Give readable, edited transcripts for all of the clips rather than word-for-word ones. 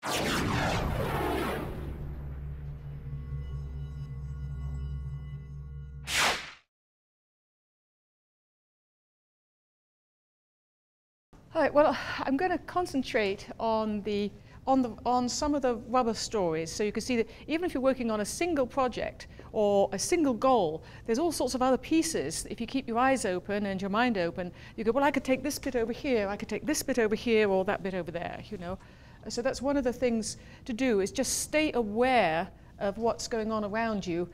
All right, well, I'm going to concentrate on some of the rubber stories, so you can see that even if you're working on a single project or a single goal, there's all sorts of other pieces. If you keep your eyes open and your mind open, you go, well, I could take this bit over here, I could take this bit over here, or that bit over there, you know. So that's one of the things to do, is just stay aware of what's going on around you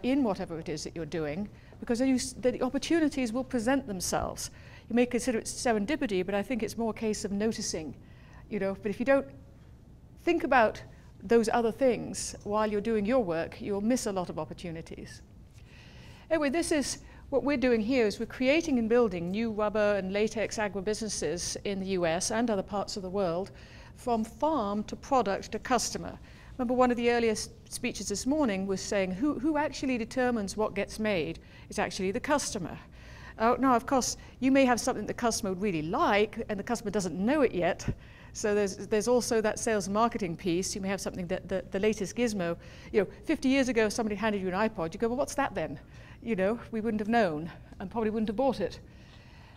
in whatever it is that you're doing, because then the opportunities will present themselves. You may consider it serendipity, but I think it's more a case of noticing, you know. But if you don't think about those other things while you're doing your work, you'll miss a lot of opportunities. Anyway, this is what we're doing here, is we're creating and building new rubber and latex agribusinesses in the US and other parts of the world, from farm to product to customer. Remember, one of the earliest speeches this morning was saying who actually determines what gets made? It's actually the customer. Now, of course, you may have something the customer would really like, and the customer doesn't know it yet. So there's also that sales and marketing piece. You may have something that the latest gizmo. You know, 50 years ago, if somebody handed you an iPod, you go, well, what's that then? You know, we wouldn't have known and probably wouldn't have bought it.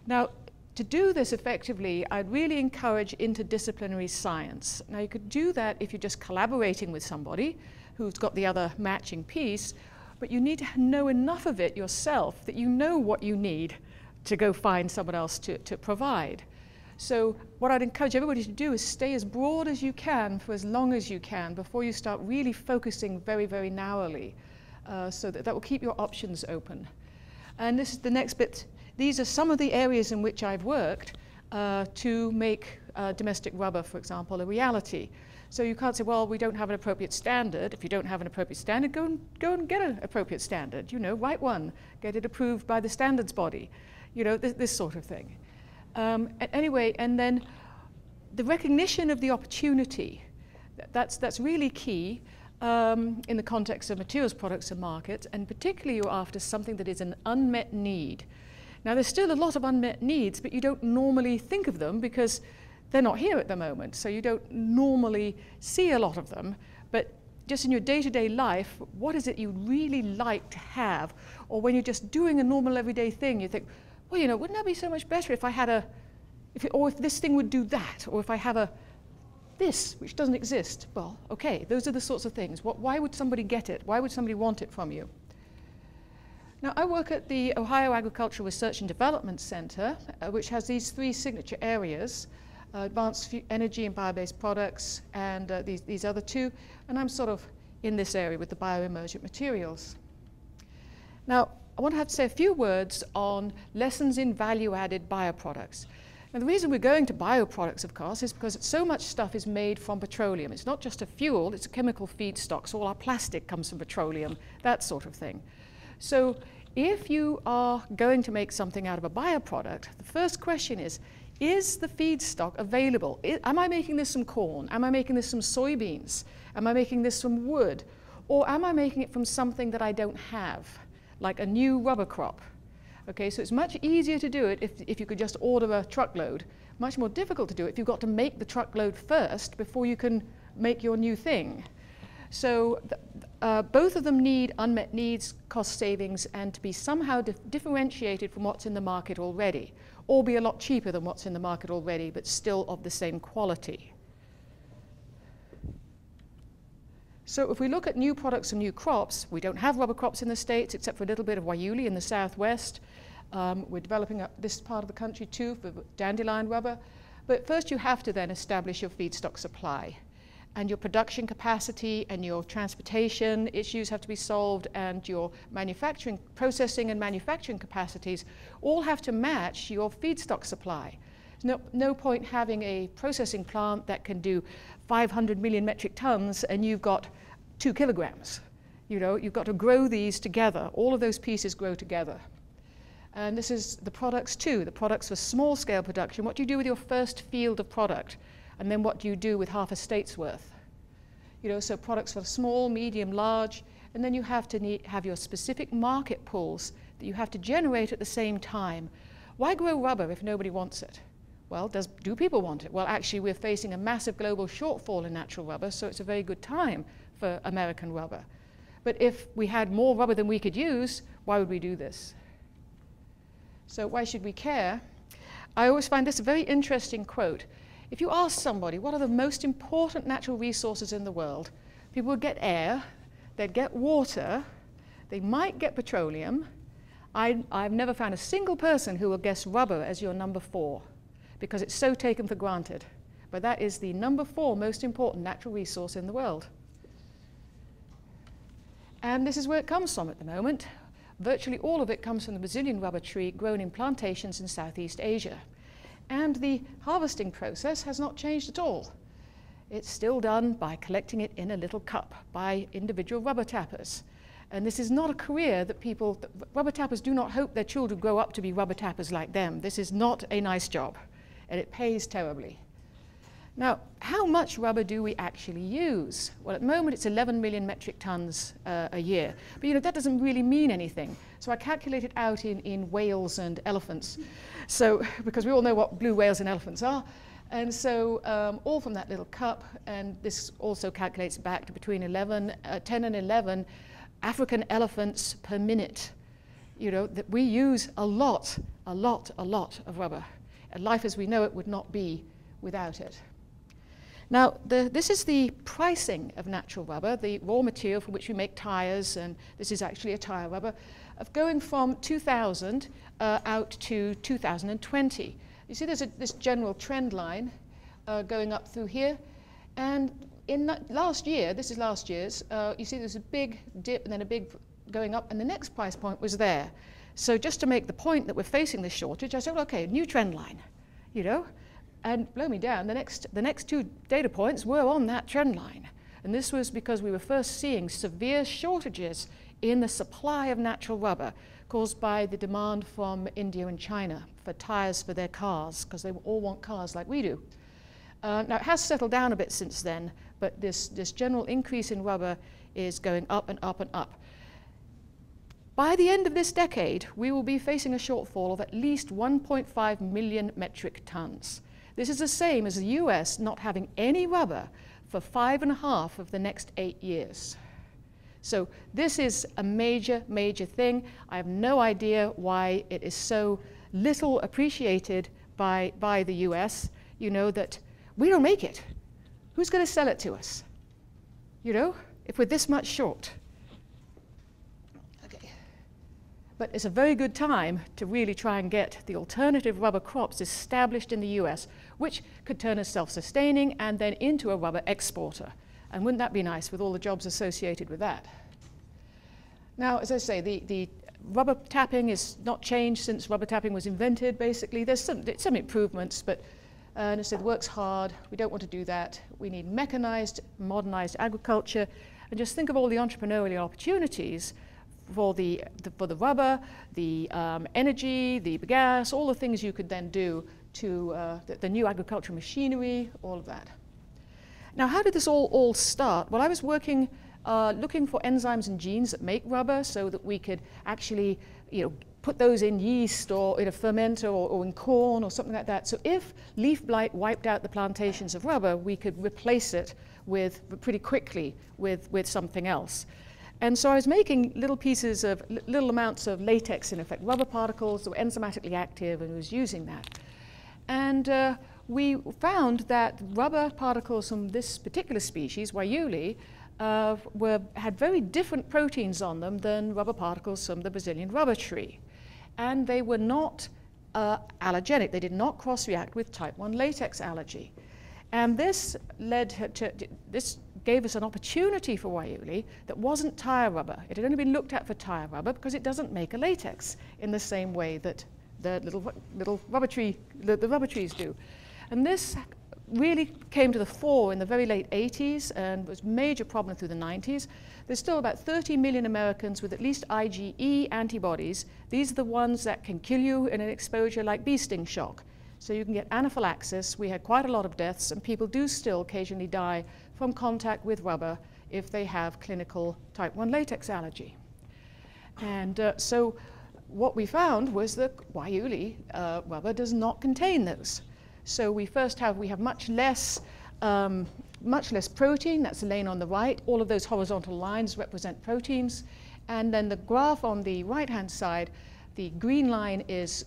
Now, to do this effectively, I'd really encourage interdisciplinary science. Now, you could do that if you're just collaborating with somebody who's got the other matching piece, but you need to know enough of it yourself that you know what you need to go find someone else to provide. So what I'd encourage everybody to do is stay as broad as you can for as long as you can before you start really focusing very, very narrowly, so that will keep your options open. And this is the next bit. These are some of the areas in which I've worked to make domestic rubber, for example, a reality. So you can't say, well, we don't have an appropriate standard. If you don't have an appropriate standard, go and get an appropriate standard. You know, write one, get it approved by the standards body. You know, this sort of thing. Anyway, and then the recognition of the opportunity, that's really key in the context of materials, products, and markets, and particularly you're after something that is an unmet need. Now, there's still a lot of unmet needs, but you don't normally think of them because they're not here at the moment, so you don't normally see a lot of them. But just in your day-to-day life, what is it you really like to have? Or when you're just doing a normal everyday thing, you think, well, you know, wouldn't that be so much better if I had if this thing would do that, or if I have this, which doesn't exist? Well, okay, those are the sorts of things. Why would somebody get it? Why would somebody want it from you? Now, I work at the Ohio Agricultural Research and Development Center, which has these three signature areas: advanced energy and bio-based products, and these other two. And I'm sort of in this area with the bioemergent materials. Now, I want to have to say a few words on lessons in value-added bioproducts. Now, the reason we're going to bioproducts, of course, is because so much stuff is made from petroleum. It's not just a fuel, it's a chemical feedstock. So all our plastic comes from petroleum, that sort of thing. So if you are going to make something out of a bioproduct, the first question is the feedstock available? Am I making this from corn? Am I making this from soybeans? Am I making this from wood? Or am I making it from something that I don't have, like a new rubber crop? Okay, so it's much easier to do it if you could just order a truckload. Much more difficult to do it if you've got to make the truckload first before you can make your new thing. So both of them need unmet needs, cost savings, and to be somehow differentiated from what's in the market already, or be a lot cheaper than what's in the market already, but still of the same quality. So if we look at new products and new crops, we don't have rubber crops in the States except for a little bit of Waiuli in the Southwest. We're developing up this part of the country too for dandelion rubber. But first you have to then establish your feedstock supply. And your production capacity and your transportation issues have to be solved, and your manufacturing, processing and manufacturing capacities all have to match your feedstock supply. There's no point having a processing plant that can do 500 million metric tons and you've got 2 kilograms. You know, you've got to grow these together. All of those pieces grow together. And this is the products too, the products for small scale production. What do you do with your first field of product? And then what do you do with half a state's worth? You know, so products for small, medium, large, and then you have to have your specific market pools that you have to generate at the same time. Why grow rubber if nobody wants it? Well, do people want it? Well, actually, we're facing a massive global shortfall in natural rubber, so it's a very good time for American rubber. But if we had more rubber than we could use, why would we do this? So why should we care? I always find this a very interesting quote. If you ask somebody, what are the most important natural resources in the world? People would get air, they'd get water, they might get petroleum. I've never found a single person who will guess rubber as your number 4, because it's so taken for granted. But that is the number 4 most important natural resource in the world. And this is where it comes from at the moment. Virtually all of it comes from the Brazilian rubber tree grown in plantations in Southeast Asia. And the harvesting process has not changed at all. It's still done by collecting it in a little cup by individual rubber tappers. And this is not a career that rubber tappers do not hope their children grow up to be rubber tappers like them. This is not a nice job, and it pays terribly. Now, how much rubber do we actually use? Well, at the moment, it's 11 million metric tons a year. But that doesn't really mean anything. So I calculated out in whales and elephants. So, because we all know what blue whales and elephants are. And so all from that little cup, and this also calculates back to between 10 and 11 African elephants per minute. That we use a lot of rubber. And life as we know it would not be without it. Now, this is the pricing of natural rubber, the raw material from which we make tires, and this is actually a tire rubber, of going from 2000 out to 2020. You see there's this general trend line going up through here, and in last year, this is last year's, you see there's a big dip and then a big going up, and the next price point was there. So just to make the point that we're facing this shortage, I said, well, okay, new trend line, and blow me down, the next 2 data points were on that trend line. And this was because we were first seeing severe shortages in the supply of natural rubber caused by the demand from India and China for tires for their cars, because they all want cars like we do. Now, it has settled down a bit since then, but this general increase in rubber is going up and up and up. By the end of this decade, we will be facing a shortfall of at least 1.5 million metric tons. This is the same as the US not having any rubber for 5.5 of the next 8 years. So this is a major, major thing. I have no idea why it is so little appreciated by the US, that we don't make it. Who's going to sell it to us? If we're this much short. Okay. But it's a very good time to really try and get the alternative rubber crops established in the US, which could turn us self-sustaining and then into a rubber exporter. And wouldn't that be nice with all the jobs associated with that? Now, as I say, the rubber tapping is not changed since rubber tapping was invented, basically. There's some improvements, but as I said, it works hard. We don't want to do that. We need mechanized, modernized agriculture. And just think of all the entrepreneurial opportunities for the rubber, the energy, the bagasse, all the things you could then do to the new agricultural machinery, all of that. Now, how did this all start? Well, I was working, looking for enzymes and genes that make rubber so that we could actually, put those in yeast or in a fermenter or in corn or something like that. So if leaf blight wiped out the plantations of rubber, we could replace it pretty quickly with something else. And so I was making little amounts of latex, in effect, rubber particles that were enzymatically active, and was using that. And we found that rubber particles from this particular species, Waiuli, had very different proteins on them than rubber particles from the Brazilian rubber tree. And they were not allergenic. They did not cross-react with type 1 latex allergy. And this gave us an opportunity for Waiuli that wasn't tire rubber. It had only been looked at for tire rubber because it doesn't make a latex in the same way that the little rubber trees do. And this really came to the fore in the very late 80s and was a major problem through the 90s. There's still about 30 million Americans with at least IgE antibodies. These are the ones that can kill you in an exposure like bee sting shock. So you can get anaphylaxis. We had quite a lot of deaths, and people do still occasionally die from contact with rubber if they have clinical type 1 latex allergy. And so what we found was that Waiuli rubber does not contain those. So we have much less protein. That's the lane on the right. All of those horizontal lines represent proteins. And then the graph on the right-hand side, the green line is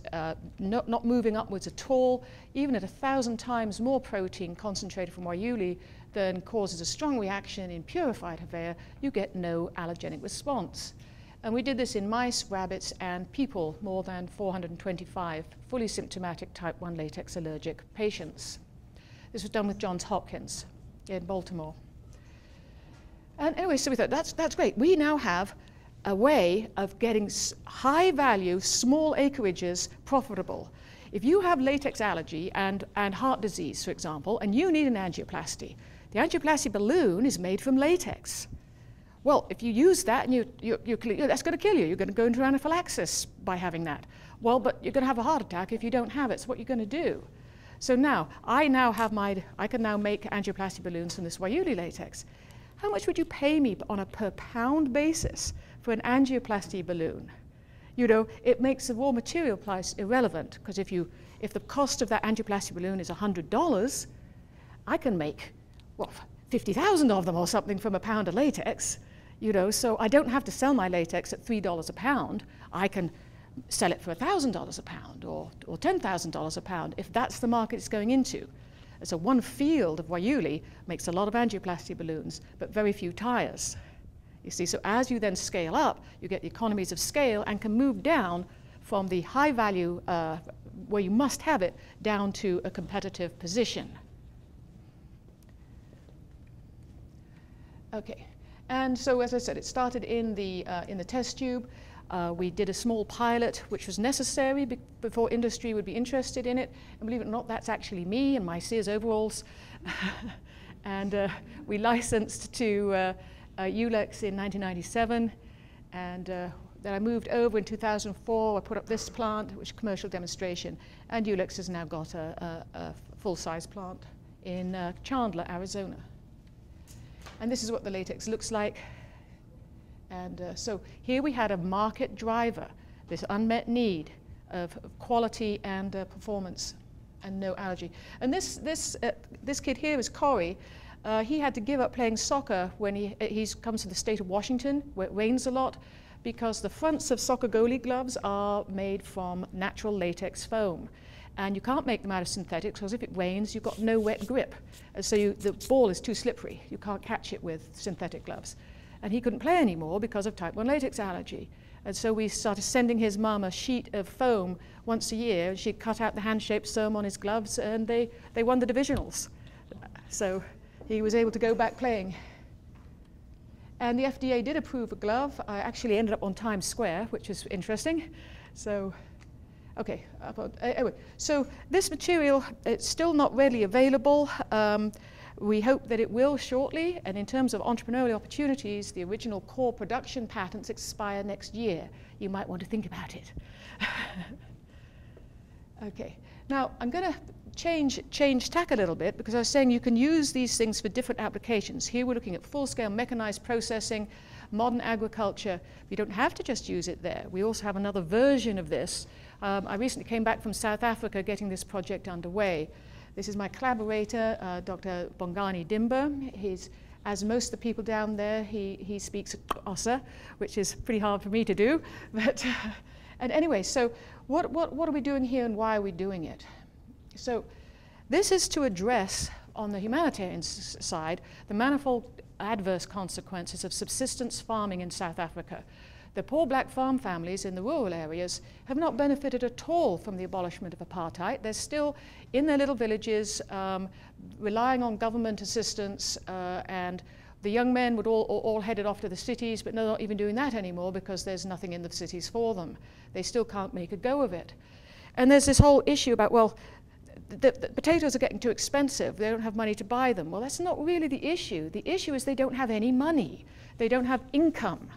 not moving upwards at all. Even at 1,000 times more protein concentrated from Wayuli than causes a strong reaction in purified Hevea, you get no allergenic response. And we did this in mice, rabbits, and people, more than 425 fully symptomatic type 1 latex allergic patients. This was done with Johns Hopkins in Baltimore. And anyway, so we thought, that's great. We now have a way of getting high value, small acreages profitable. If you have latex allergy and heart disease, for example, and you need an angioplasty, the angioplasty balloon is made from latex. Well, if you use that, and that's going to kill you. You're going to go into anaphylaxis by having that. Well, but you're going to have a heart attack if you don't have it. So what you're going to do? So now, I can now make angioplasty balloons from this Wayuli latex. How much would you pay me on a per pound basis for an angioplasty balloon? You know, it makes the raw material price irrelevant, because if the cost of that angioplasty balloon is $100, I can make, well, 50,000 of them or something from a pound of latex. You know, so I don't have to sell my latex at $3 a pound. I can sell it for $1,000 a pound or $10,000 a pound if that's the market it's going into. So one field of Wayuli makes a lot of angioplasty balloons, but very few tires. You see, so as you then scale up, you get the economies of scale and can move down from the high value, where you must have it, down to a competitive position. Okay. And so, as I said, it started in the test tube. We did a small pilot, which was necessary before industry would be interested in it. And believe it or not, that's actually me in my Sears overalls. And we licensed to Ulex in 1997. And then I moved over in 2004. I put up this plant, which is a commercial demonstration. And Ulex has now got a full-size plant in Chandler, Arizona. And this is what the latex looks like. And so here we had a market driver, this unmet need of quality and performance and no allergy. And this kid here is Corey. He had to give up playing soccer when he comes from the state of Washington, where it rains a lot, because the fronts of soccer goalie gloves are made from natural latex foam. And you can't make them out of synthetics, because if it rains, you've got no wet grip. And so the ball is too slippery. You can't catch it with synthetic gloves. And he couldn't play anymore because of type 1 latex allergy. And so we started sending his mum a sheet of foam once a year. She'd cut out the hand-shaped seam on his gloves, and they won the divisionals. So he was able to go back playing. And the FDA did approve a glove. I actually ended up on Times Square, which is interesting. So. Okay, anyway, so this material, it's still not readily available. We hope that it will shortly, and in terms of entrepreneurial opportunities, the original core production patents expire next year. You might want to think about it. Okay, now I'm going to change tack a little bit, because I was saying you can use these things for different applications. Here we're looking at full-scale mechanized processing, modern agriculture. You don't have to just use it there. We also have another version of this. I recently came back from South Africa getting this project underway. This is my collaborator, Dr. Bongani Dimba. He's, as most of the people down there, he speaks Xhosa, which is pretty hard for me to do. But, and anyway, so what are we doing here, and why are we doing it? So this is to address, on the humanitarian side, the manifold adverse consequences of subsistence farming in South Africa. The poor black farm families in the rural areas have not benefited at all from the abolishment of apartheid. They're still in their little villages, relying on government assistance, and the young men would all headed off to the cities, but they're not even doing that anymore because there's nothing in the cities for them. They still can't make a go of it. And there's this whole issue about, well, the potatoes are getting too expensive. They don't have money to buy them. Well, that's not really the issue. The issue is they don't have any money. They don't have income.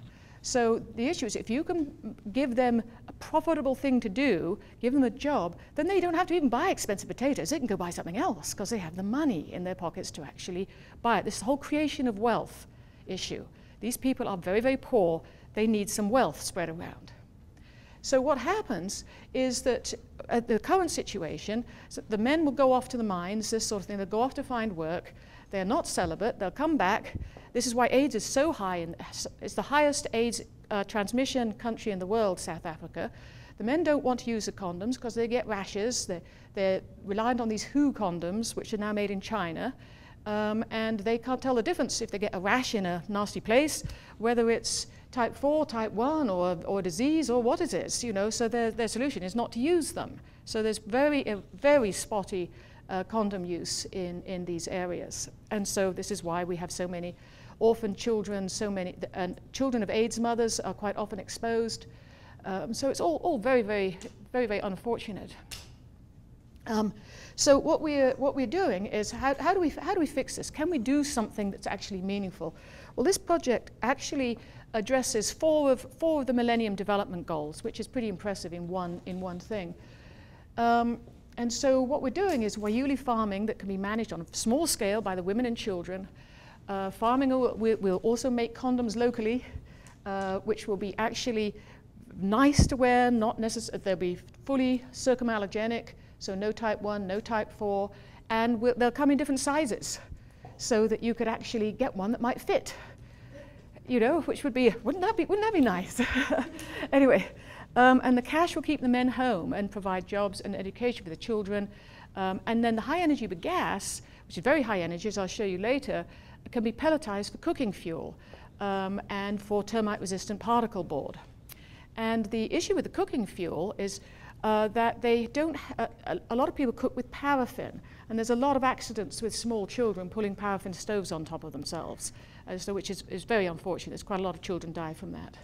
So the issue is, if you can give them a profitable thing to do, give them a job, then they don't have to even buy expensive potatoes. They can go buy something else because they have the money in their pockets to actually buy it. This whole creation of wealth issue. These people are very, very poor. They need some wealth spread around. So what happens is that at the current situation, so the men will go off to the mines, this sort of thing, they'll go off to find work, they're not celibate, they'll come back. This is why AIDS is so high, and it's the highest AIDS transmission country in the world, South Africa. The men don't want to use the condoms because they get rashes. They're reliant on these WHO condoms, which are now made in China. And they can't tell the difference if they get a rash in a nasty place, whether it's type 4, type 1, or disease, or what it is, you know. So their solution is not to use them. So there's very spotty condom use in these areas. And so this is why we have so many orphan children, and children of AIDS mothers are quite often exposed. So it's all very unfortunate. So what we're doing is how do we fix this? Can we do something that's actually meaningful? Well, this project actually addresses four of the Millennium Development Goals, which is pretty impressive in one thing. And so what we're doing is Wayuli farming that can be managed on a small scale by the women and children. Farming will also make condoms locally, which will be actually nice to wear, not necessarily, they'll be fully circumallogenic, so no type 1, no type 4, and they'll come in different sizes so that you could actually get one that might fit, you know, which would be, wouldn't that be nice? Anyway, and the cash will keep the men home and provide jobs and education for the children. And then the high energy bagasse, which is very high energy, as I'll show you later, can be pelletized for cooking fuel and for termite-resistant particle board. And the issue with the cooking fuel is that they don't, a lot of people cook with paraffin, and there's a lot of accidents with small children pulling paraffin stoves on top of themselves, so which is very unfortunate. There's quite a lot of children die from that.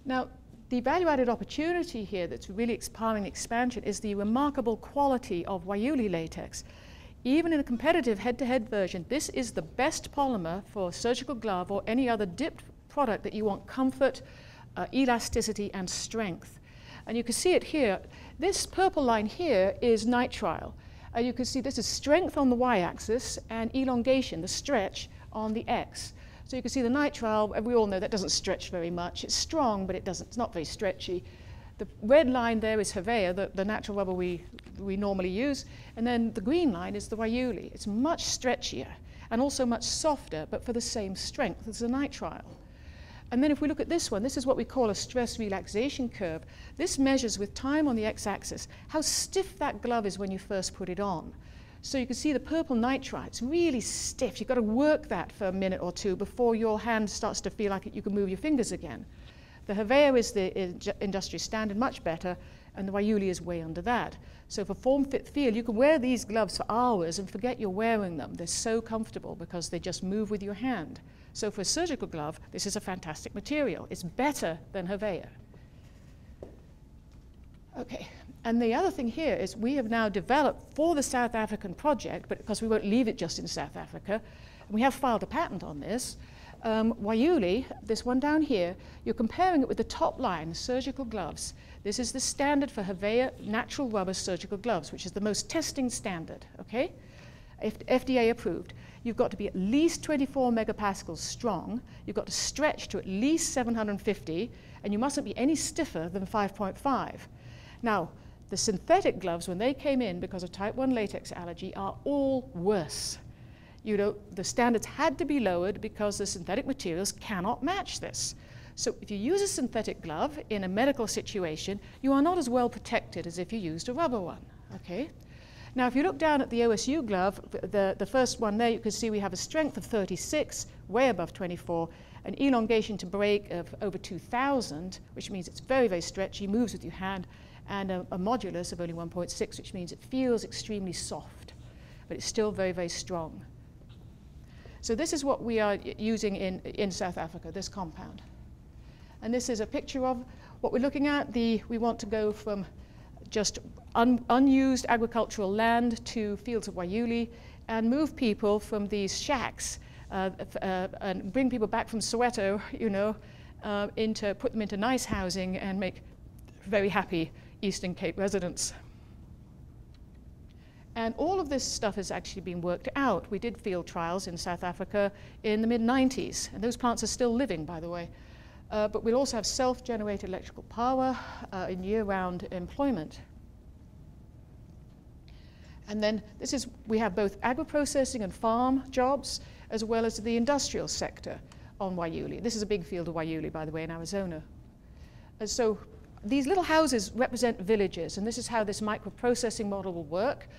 Now, the value-added opportunity here that's really powering the expansion is the remarkable quality of Wayuli latex. Even in a competitive head-to-head version, this is the best polymer for a surgical glove or any other dipped product that you want comfort, elasticity, and strength. And you can see it here. This purple line here is nitrile. You can see this is strength on the y-axis and elongation, the stretch, on the x. So you can see the nitrile, and we all know that doesn't stretch very much. It's strong, but it's not very stretchy. The red line there is Havea, the natural rubber we normally use. And then the green line is the Wayuli. It's much stretchier and also much softer, but for the same strength as the nitrile. And then if we look at this one, this is what we call a stress relaxation curve. This measures with time on the x-axis how stiff that glove is when you first put it on. So you can see the purple nitrile, it's really stiff. You've got to work that for a minute or two before your hand starts to feel like you can move your fingers again. The Havea is the industry standard, much better, and the Wayuli is way under that. So for form, fit, feel, you can wear these gloves for hours and forget you're wearing them. They're so comfortable because they just move with your hand. So for a surgical glove, this is a fantastic material. It's better than Havea. Okay, and the other thing here is we have now developed for the South African project, but because we won't leave it just in South Africa, and we have filed a patent on this, Wayuli, this one down here, you're comparing it with the Topline surgical gloves. This is the standard for Havea natural rubber surgical gloves, which is the most testing standard, okay? FDA approved. You've got to be at least 24 megapascals strong, you've got to stretch to at least 750, and you mustn't be any stiffer than 5.5. Now, the synthetic gloves, when they came in because of type 1 latex allergy, are all worse. You know, the standards had to be lowered because the synthetic materials cannot match this. So if you use a synthetic glove in a medical situation, you are not as well protected as if you used a rubber one, okay? Now, if you look down at the OSU glove, the first one there, you can see we have a strength of 36, way above 24, an elongation to break of over 2,000, which means it's very stretchy, moves with your hand, and a modulus of only 1.6, which means it feels extremely soft, but it's still very strong. So this is what we are using in South Africa, this compound. And this is a picture of what we're looking at. We want to go from just unused agricultural land to fields of Wayuli and move people from these shacks and bring people back from Soweto, you know, put them into nice housing and make very happy Eastern Cape residents. And all of this stuff has actually been worked out. We did field trials in South Africa in the mid-90s, and those plants are still living, by the way. but we'll also have self-generated electrical power in year-round employment. And then we have both agro-processing and farm jobs, as well as the industrial sector on Waiuli. This is a big field of Waiuli, by the way, in Arizona. And so these little houses represent villages, and this is how this micro-processing model will work.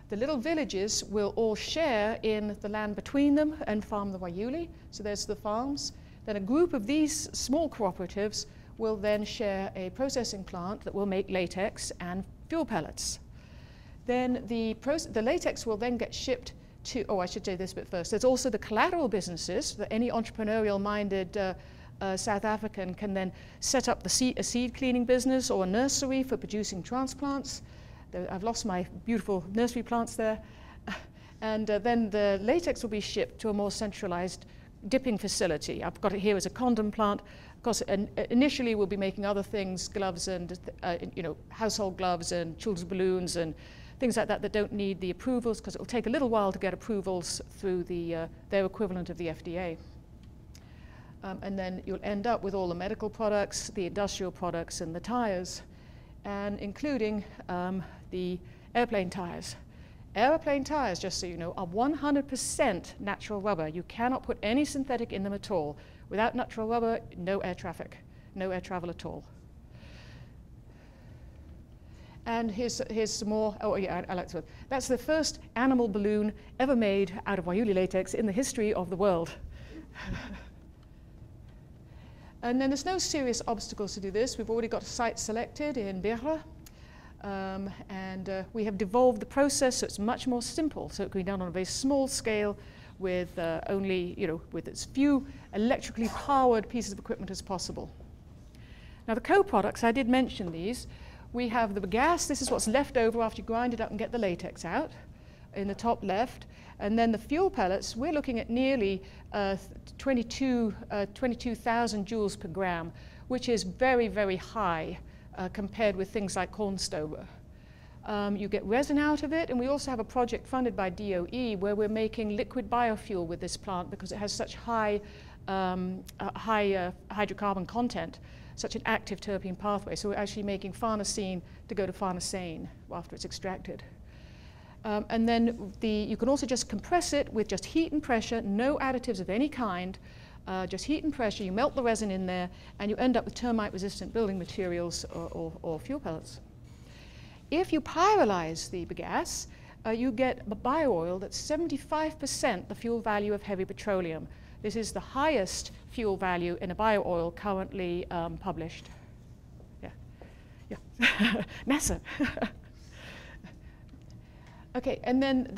The little villages will all share in the land between them and farm the Waiuli. So there's the farms. Then a group of these small cooperatives will then share a processing plant that will make latex and fuel pellets. Then the latex will then get shipped to, oh, I should say this bit first. There's also the collateral businesses that any entrepreneurial-minded South African can then set up a seed cleaning business or a nursery for producing transplants. I've lost my beautiful nursery plants there. And then the latex will be shipped to a more centralized dipping facility. I've got it here as a condom plant. Of course, initially we'll be making other things, gloves and household gloves and children's balloons and things like that that don't need the approvals, because it will take a little while to get approvals through their equivalent of the FDA. And then you'll end up with all the medical products, the industrial products, and the tires, and including the airplane tires. Airplane tires, just so you know, are 100% natural rubber. You cannot put any synthetic in them at all. Without natural rubber, no air traffic, no air travel at all. And here's some more. Oh, yeah, I like this one. That's the first animal balloon ever made out of Waiuli latex in the history of the world. And then there's no serious obstacles to do this. We've already got a site selected in Beira. And we have devolved the process so it's much more simple. So it can be done on a very small scale with with as few electrically powered pieces of equipment as possible. Now the co-products, I did mention these. We have the bagasse. This is what's left over after you grind it up and get the latex out in the top left. And then the fuel pellets, we're looking at nearly 22,000 joules per gram, which is very, very high compared with things like corn stover. You get resin out of it, and we also have a project funded by DOE where we're making liquid biofuel with this plant because it has such high hydrocarbon content, such an active terpene pathway. So we're actually making farnesene to go to farnesane after it's extracted. And then you can also just compress it with just heat and pressure, no additives of any kind, just heat and pressure. You melt the resin in there, and you end up with termite-resistant building materials or fuel pellets. If you pyrolyze the bagasse, you get a bio-oil that's 75% the fuel value of heavy petroleum. This is the highest fuel value in a bio-oil currently published. Yeah, NASA. Okay, and then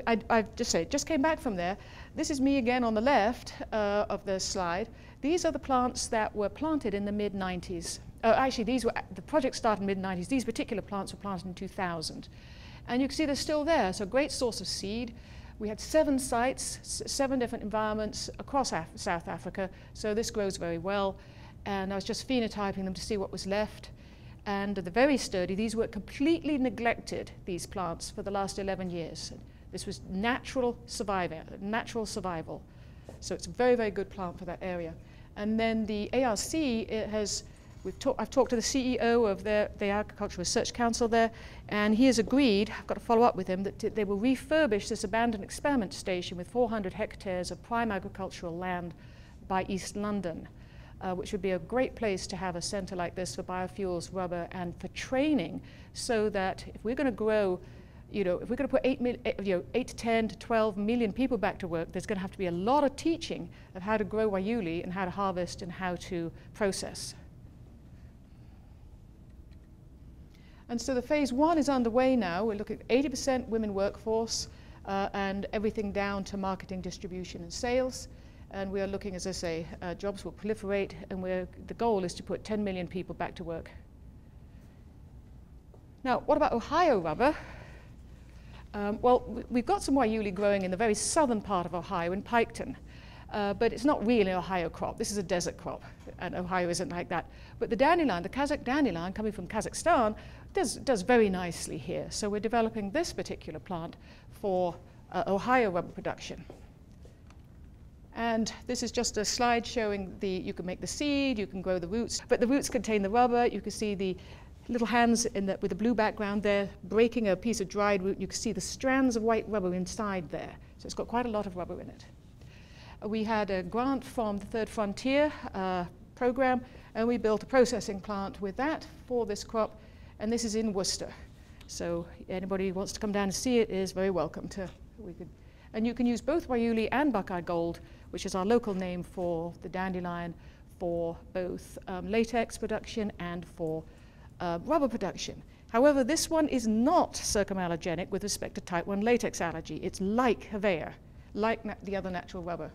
I just came back from there. This is me again on the left of the slide. These are the plants that were planted in the mid-90s. Actually, the project started in the mid-90s. These particular plants were planted in 2000. And you can see they're still there, so a great source of seed. We had 7 sites, 7 different environments across South Africa, so this grows very well. And I was just phenotyping them to see what was left. And they're very sturdy. These were completely neglected, these plants, for the last 11 years. This was natural survival. So it's a very, very good plant for that area. And then the ARC, I've talked to the CEO of the Agricultural Research Council there, and he has agreed, I've got to follow up with him, that they will refurbish this abandoned experiment station with 400 hectares of prime agricultural land by East London, which would be a great place to have a center like this for biofuels, rubber, and for training, so that if we're going to grow, if we're going to put 8 to 10 to 12 million people back to work, there's going to have to be a lot of teaching of how to grow Waiuli and how to harvest and how to process. And so the phase 1 is underway now. We're looking at 80% women workforce and everything down to marketing, distribution, and sales. And we are looking, as I say, jobs will proliferate, and the goal is to put 10 million people back to work. Now, what about Ohio rubber? Well, we've got some Waiuli growing in the very southern part of Ohio, in Piketon. But it's not really an Ohio crop. This is a desert crop, and Ohio isn't like that. But the dandelion, the Kazakh dandelion coming from Kazakhstan, does very nicely here. So we're developing this particular plant for Ohio rubber production. And this is just a slide showing you can make the seed, you can grow the roots, but the roots contain the rubber. You can see the little hands with the blue background there breaking a piece of dried root. You can see the strands of white rubber inside there. So it's got quite a lot of rubber in it. We had a grant from the Third Frontier program, and we built a processing plant with that for this crop, and this is in Worcester. So anybody who wants to come down and see it is very welcome to. And you can use both Waiuli and Buckeye Gold, which is our local name for the dandelion, for both latex production and for rubber production. However, this one is not circumallergenic with respect to type 1 latex allergy. It's like Havea, like the other natural rubber.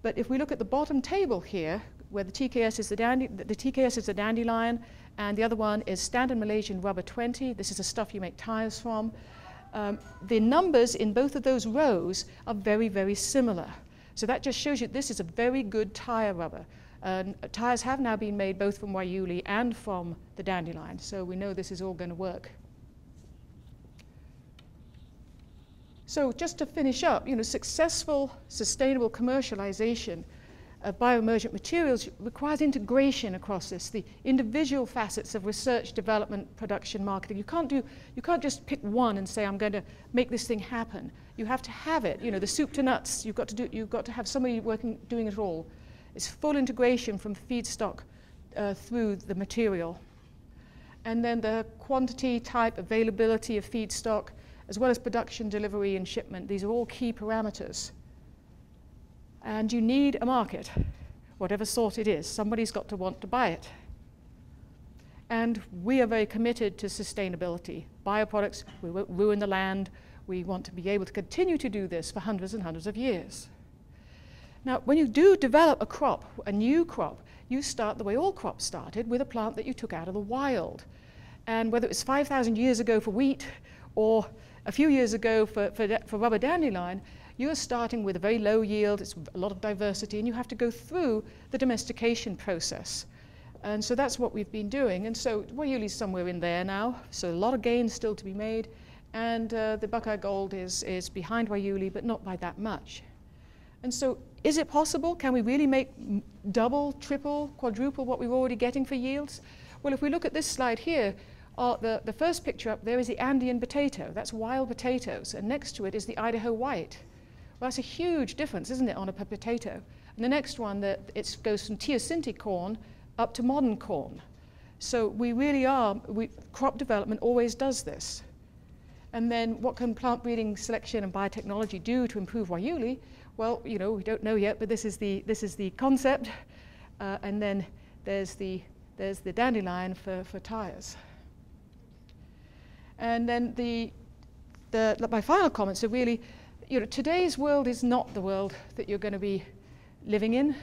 But if we look at the bottom table here, where the TKS is the TKS is the dandelion, and the other one is standard Malaysian rubber 20. This is the stuff you make tires from. The numbers in both of those rows are very, very similar. So that just shows you this is a very good tire rubber. Tires have now been made both from Waiuli and from the dandelion, so we know this is all going to work. So just to finish up, successful, sustainable commercialization of bioemergent materials requires integration across this, the individual facets of research, development, production, marketing. You can't just pick one and say, I'm going to make this thing happen. You have to have it, the soup to nuts. You've got to have somebody doing it all. It's full integration from feedstock through the material. And then the quantity, type, availability of feedstock, as well as production, delivery, and shipment. These are all key parameters. And you need a market, whatever sort it is. Somebody's got to want to buy it. And we are very committed to sustainability. Bioproducts, we won't ruin the land. We want to be able to continue to do this for hundreds and hundreds of years. Now, when you do develop a crop, a new crop, you start the way all crops started, with a plant that you took out of the wild. And whether it was 5,000 years ago for wheat, or a few years ago for rubber dandelion, you're starting with a very low yield, it's a lot of diversity, and you have to go through the domestication process. And so that's what we've been doing. And so Waiuli's somewhere in there now, so a lot of gains still to be made. And the Buckeye Gold is behind Waiuli, but not by that much. And so is it possible? Can we really make double, triple, quadruple what we're already getting for yields? Well, if we look at this slide here, the first picture up there is the Andean potato. That's wild potatoes. And next to it is the Idaho white. Well, that's a huge difference, isn't it, on a potato? And the next one, it goes from teosinte corn up to modern corn. So we really are, crop development always does this. And then what can plant breeding, selection, and biotechnology do to improve Waiuli? Well, we don't know yet, but this is the concept. And then there's the dandelion for tires. And then my final comments are really, today's world is not the world that you're going to be living in.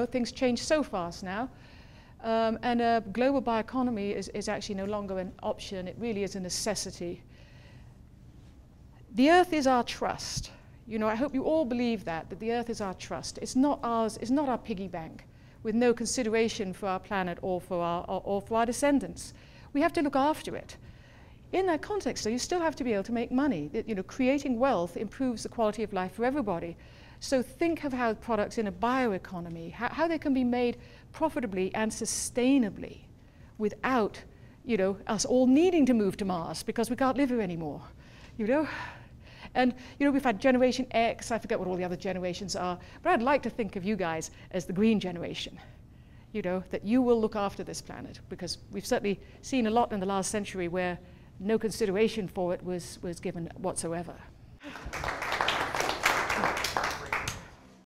Things change so fast now. And a global bioeconomy is actually no longer an option. It really is a necessity. The earth is our trust. I hope you all believe that the earth is our trust. It's not ours, it's not our piggy bank with no consideration for our planet or for our descendants. We have to look after it. In that context, though, you still have to be able to make money. Creating wealth improves the quality of life for everybody. So think of how products in a bioeconomy, how they can be made profitably and sustainably without, us all needing to move to Mars because we can't live here anymore, And we've had Generation X, I forget what all the other generations are, but I'd like to think of you guys as the green generation, that you will look after this planet, because we've certainly seen a lot in the last century where no consideration for it was given whatsoever.